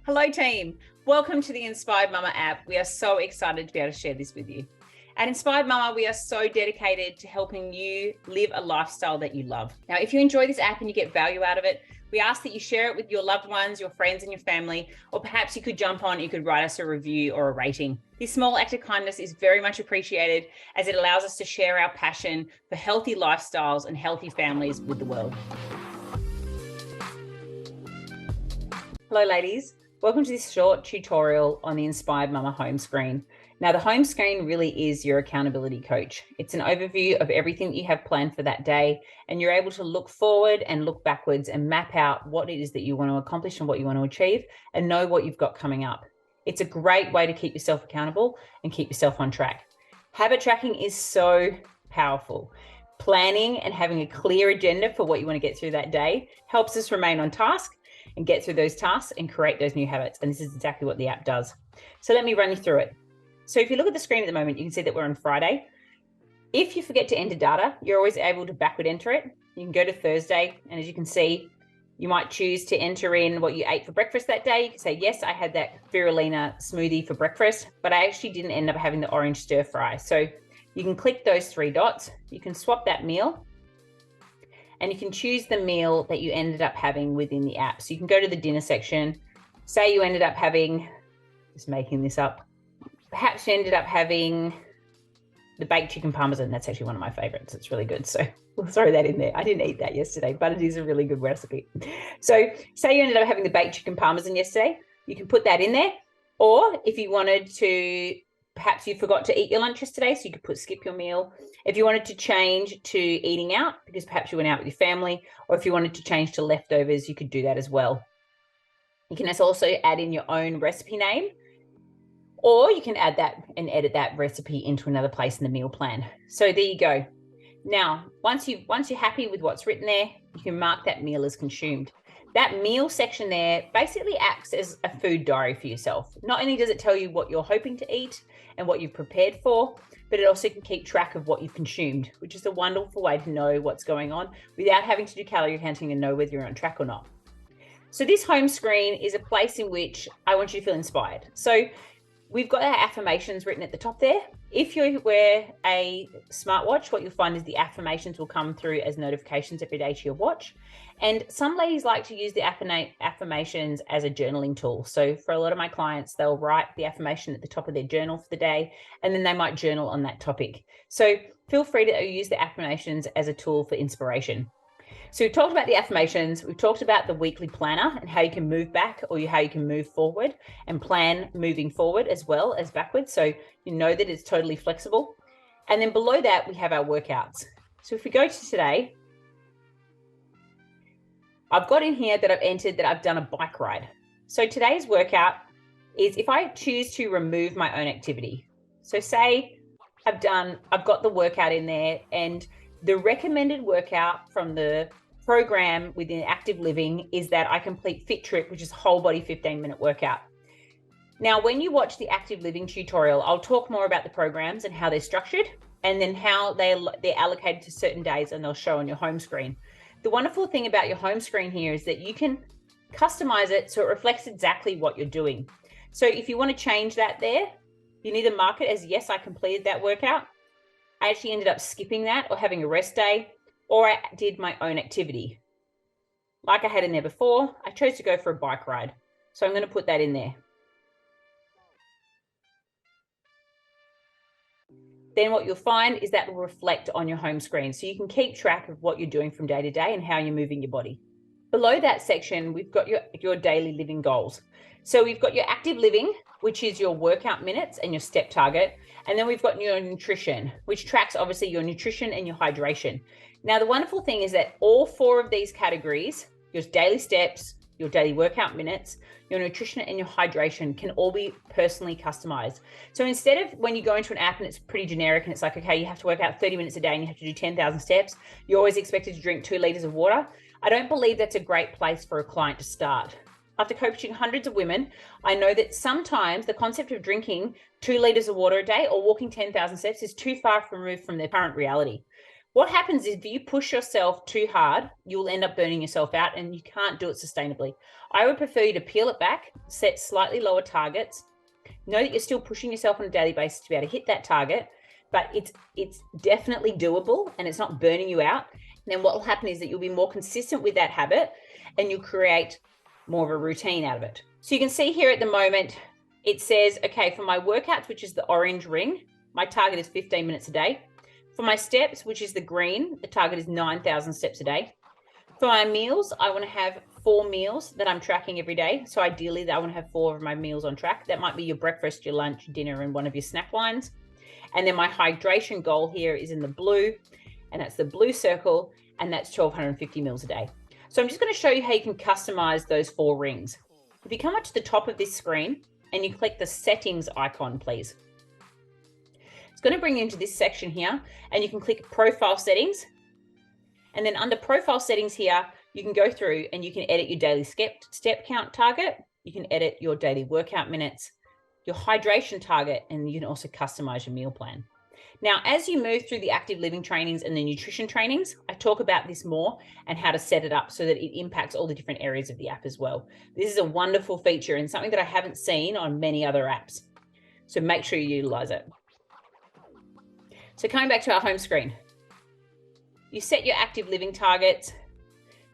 Hello team, welcome to the Inspired Mumma app. We are so excited to be able to share this with you. At Inspired Mumma, we are so dedicated to helping you live a lifestyle that you love. Now, if you enjoy this app and you get value out of it, we ask that you share it with your loved ones, your friends and your family, or perhaps you could jump on, you could write us a review or a rating. This small act of kindness is very much appreciated as it allows us to share our passion for healthy lifestyles and healthy families with the world. Hello ladies. Welcome to this short tutorial on the Inspired Mumma home screen. Now, the home screen really is your accountability coach. It's an overview of everything that you have planned for that day, and you're able to look forward and look backwards and map out what it is that you want to accomplish and what you want to achieve and know what you've got coming up. It's a great way to keep yourself accountable and keep yourself on track. Habit tracking is so powerful. Planning and having a clear agenda for what you want to get through that day helps us remain on task and get through those tasks and create those new habits. And this is exactly what the app does. So let me run you through it. So if you look at the screen at the moment, you can see that we're on Friday. If you forget to enter data, you're always able to backward enter it. You can go to Thursday, and as you can see, you might choose to enter in what you ate for breakfast that day. You can say, yes, I had that spirulina smoothie for breakfast, but I actually didn't end up having the orange stir fry. So you can click those three dots. You can swap that meal, and you can choose the meal that you ended up having within the app. So you can go to the dinner section. Say you ended up having, just making this up, perhaps you ended up having the baked chicken parmesan. That's actually one of my favorites. It's really good. So we'll throw that in there. I didn't eat that yesterday, but it is a really good recipe. So say you ended up having the baked chicken parmesan yesterday, you can put that in there. Or if you wanted to, perhaps you forgot to eat your lunch yesterday, so you could put skip your meal. If you wanted to change to eating out, because perhaps you went out with your family, or if you wanted to change to leftovers, you could do that as well. You can also add in your own recipe name, or you can add that and edit that recipe into another place in the meal plan. So there you go. Now, once you're happy with what's written there, you can mark that meal as consumed. That meal section there basically acts as a food diary for yourself. Not only does it tell you what you're hoping to eat and what you've prepared for, but it also can keep track of what you've consumed, which is a wonderful way to know what's going on without having to do calorie counting and know whether you're on track or not. So this home screen is a place in which I want you to feel inspired. So we've got our affirmations written at the top there. If you wear a smartwatch, what you'll find is the affirmations will come through as notifications every day to your watch. And some ladies like to use the affirmations as a journaling tool. So for a lot of my clients, they'll write the affirmation at the top of their journal for the day, and then they might journal on that topic. So feel free to use the affirmations as a tool for inspiration. So we've talked about the affirmations, we've talked about the weekly planner and how you can move back or how you can move forward and plan moving forward as well as backwards. So you know that it's totally flexible. And then below that, we have our workouts. So if we go to today, I've got in here that I've entered that I've done a bike ride. So today's workout is if I choose to remove my own activity. So say I've got the workout in there, and the recommended workout from the program within Active Living is that I complete Fit Trip, which is whole body 15-minute workout. Now, when you watch the Active Living tutorial, I'll talk more about the programs and how they're structured, and then how they're allocated to certain days, and they'll show on your home screen. The wonderful thing about your home screen here is that you can customize it so it reflects exactly what you're doing. So if you want to change that there, you need to mark it as, yes, I completed that workout. I actually ended up skipping that or having a rest day, or I did my own activity. Like I had in there before, I chose to go for a bike ride. So I'm going to put that in there. Then what you'll find is that will reflect on your home screen. So you can keep track of what you're doing from day to day and how you're moving your body. Below that section, we've got your daily living goals. So we've got your active living, which is your workout minutes and your step target. And then we've got your nutrition, which tracks obviously your nutrition and your hydration. Now, the wonderful thing is that all four of these categories, your daily steps, your daily workout minutes, your nutrition and your hydration, can all be personally customized. So instead of when you go into an app and it's pretty generic and it's like, okay, you have to work out 30 minutes a day and you have to do 10,000 steps, you're always expected to drink 2 liters of water. I don't believe that's a great place for a client to start. After coaching hundreds of women, I know that sometimes the concept of drinking 2 liters of water a day or walking 10,000 steps is too far removed from their current reality. What happens is if you push yourself too hard, you'll end up burning yourself out and you can't do it sustainably. I would prefer you to peel it back, set slightly lower targets. Know that you're still pushing yourself on a daily basis to be able to hit that target, but it's definitely doable and it's not burning you out. And then what will happen is that you'll be more consistent with that habit and you'll create more of a routine out of it. So you can see here at the moment, it says, okay, for my workouts, which is the orange ring, my target is 15 minutes a day. For my steps, which is the green, the target is 9,000 steps a day. For my meals, I want to have 4 meals that I'm tracking every day. So ideally, I want to have 4 of my meals on track. That might be your breakfast, your lunch, dinner, and one of your snack lines. And then my hydration goal here is in the blue, and that's the blue circle, and that's 1,250 mils a day. So I'm just going to show you how you can customize those 4 rings. If you come up to the top of this screen and you click the settings icon, please. It's going to bring you into this section here, and you can click profile settings. And then under profile settings here, you can go through and you can edit your daily step count target. You can edit your daily workout minutes, your hydration target, and you can also customize your meal plan. Now, as you move through the active living trainings and the nutrition trainings, I talk about this more and how to set it up so that it impacts all the different areas of the app as well. This is a wonderful feature and something that I haven't seen on many other apps. So make sure you utilize it. So coming back to our home screen, you set your active living targets,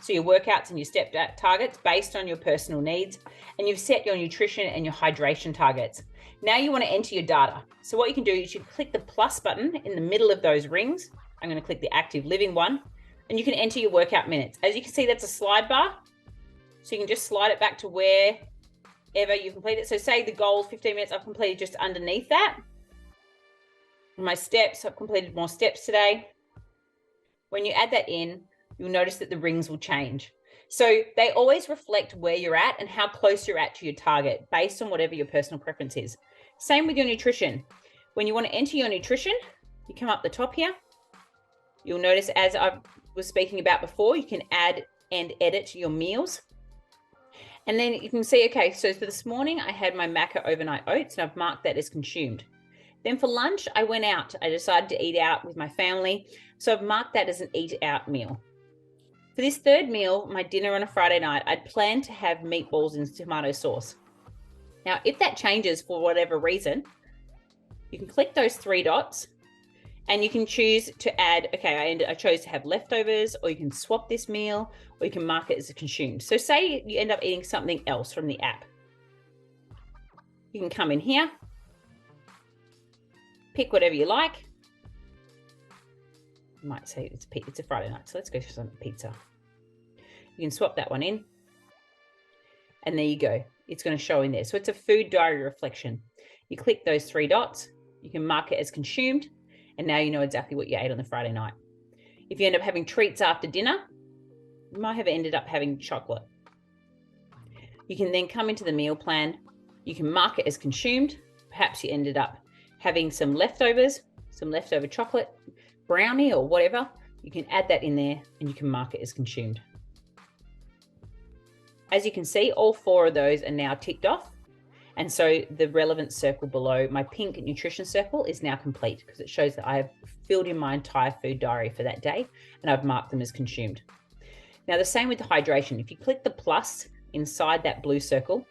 so your workouts and your step targets based on your personal needs, and you've set your nutrition and your hydration targets. Now you want to enter your data. So what you can do is you click the plus button in the middle of those rings. I'm going to click the active living one, and you can enter your workout minutes. As you can see, that's a slide bar. So you can just slide it back to wherever you've completed. So say the goal is 15 minutes, I've completed just underneath that. My steps, I've completed more steps today. When you add that in, you'll notice that the rings will change. So they always reflect where you're at and how close you're at to your target based on whatever your personal preference is. Same with your nutrition. When you want to enter your nutrition, you come up the top here. You'll notice, as I was speaking about before, you can add and edit your meals. And then you can see, okay, so for this morning, I had my Macca overnight oats and I've marked that as consumed. Then for lunch, I went out. I decided to eat out with my family. So I've marked that as an eat out meal. For this third meal, my dinner on a Friday night, I'd planned to have meatballs and tomato sauce. Now, if that changes for whatever reason, you can click those 3 dots and you can choose to add, okay, I chose to have leftovers, or you can swap this meal, or you can mark it as a consumed. So say you end up eating something else from the app. You can come in here, pick whatever you like. I might say it's a Friday night, so let's go for some pizza. You can swap that one in, and there you go. It's going to show in there. So it's a food diary reflection. You click those 3 dots, you can mark it as consumed, and now you know exactly what you ate on the Friday night. If you end up having treats after dinner, you might have ended up having chocolate. You can then come into the meal plan. You can mark it as consumed. Perhaps you ended up having some leftovers, some leftover chocolate, brownie or whatever. You can add that in there and you can mark it as consumed. As you can see, all 4 of those are now ticked off. And so the relevant circle below, my pink nutrition circle, is now complete because it shows that I have filled in my entire food diary for that day and I've marked them as consumed. Now the same with the hydration. If you click the plus inside that blue circle,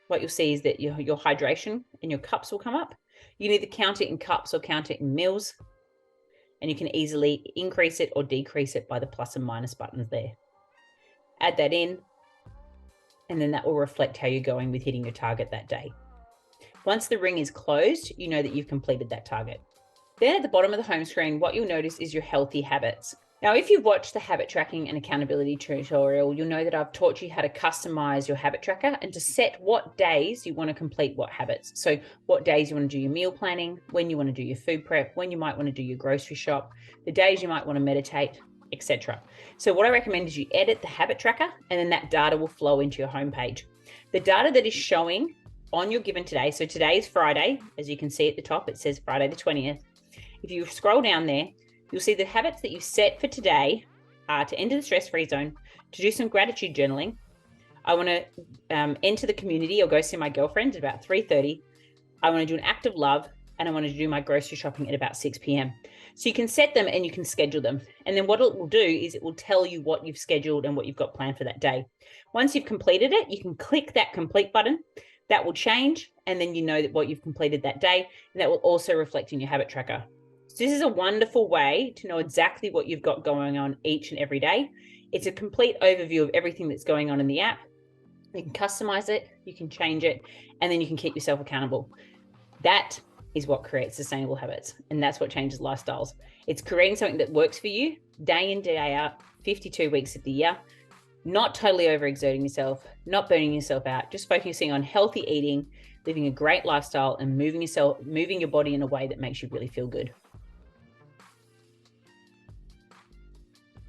what you'll see is that your hydration and your cups will come up. You can either count it in cups or count it in mils, and you can easily increase it or decrease it by the plus and minus buttons there. Add that in, and then that will reflect how you're going with hitting your target that day. Once the ring is closed, you know that you've completed that target. Then at the bottom of the home screen, what you'll notice is your healthy habits. Now, if you've watched the habit tracking and accountability tutorial, you'll know that I've taught you how to customize your habit tracker and to set what days you want to complete what habits. So what days you want to do your meal planning, when you want to do your food prep, when you might want to do your grocery shop, the days you might want to meditate, etc. So what I recommend is you edit the habit tracker, and then that data will flow into your homepage. The data that is showing on your given today, so today is Friday, as you can see at the top, it says Friday the 20th. If you scroll down there, you'll see the habits that you set for today are to enter the stress-free zone, to do some gratitude journaling. I want to enter the community or go see my girlfriend at about 3:30. I want to do an act of love, and I want to do my grocery shopping at about 6 p.m. So you can set them and you can schedule them. And then what it will do is it will tell you what you've scheduled and what you've got planned for that day. Once you've completed it, you can click that complete button. That will change, and then you know that what you've completed that day, and that will also reflect in your habit tracker. So this is a wonderful way to know exactly what you've got going on each and every day. It's a complete overview of everything that's going on in the app. You can customize it, you can change it, and then you can keep yourself accountable. That is what creates sustainable habits, and that's what changes lifestyles. It's creating something that works for you day in, day out, 52 weeks of the year, not totally overexerting yourself, not burning yourself out, just focusing on healthy eating, living a great lifestyle, and moving your body in a way that makes you really feel good.